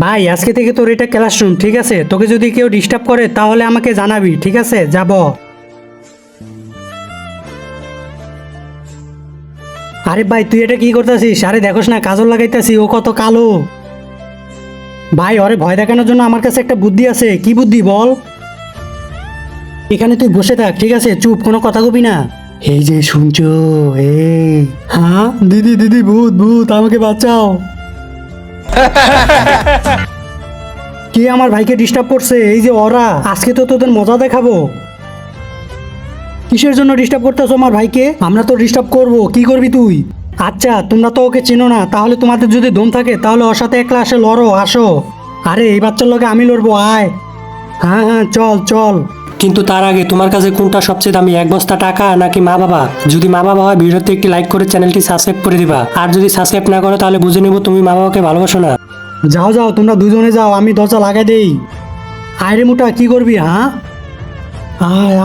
ভাই আজকে থেকে তোর এটা ক্লাসরুম, ঠিক আছে? তোকে যদি কেউ ডিস্টার্ব করে তাহলে আমাকে জানাবি, ঠিক আছে? যাব। আরে ভাই তুই এটা কি করতেছিস? আরে দেখোস না কাজল লাগাইতেছি, ও কত কালো। ভাই ওরে ভয় দেখানোর জন্য আমার কাছে একটা বুদ্ধি আছে। কি বুদ্ধি বল? এখানে তুই বসে থাক, ঠিক আছে? চুপ, কোনো কথা কবি না। এই যে শুনছো, এই হ্যাঁ দিদি দিদি, ভূত ভূত, আমাকে বাঁচাও। কে আমার ভাইকে ডিস্টার্ব করছে? এই যে ওরা, আজকে তো তোদের মজা দেখাবো। কিসের জন্য ডিস্টার্ব করতেছো আমার ভাইকে? আমরা তো ডিস্টার্ব করব, কি করবি তুই? আচ্ছা তোমরা তো ওকে চেনো না, তাহলে তোমাদের যদি দম থাকে তাহলে ওর সাথে একলা আসে লড়ো, আসো। আরে এই বাচ্চার লগে আমি লড়বো, আয়। হ্যাঁ হ্যাঁ চল চল। কিন্তু তার আগে তোমার কাছে কোনটা সবচেয়ে দামি, এক বস্তা টাকা নাকি মা বাবা? যদি মা বাবা হয় ভিডিওতে একটি লাইক করে চ্যানেলটি সাবস্ক্রাইব করে দিবা, আর যদি সাবস্ক্রাইব না করো তাহলে বুঝে নেবো তুমি মা বাবাকে ভালোবাসো না। যাও যাও তোমরা দুজনে যাও, আমি দরজা লাগাই দেই। আয় রে মোটা, কি করবি? হ্যাঁ আয়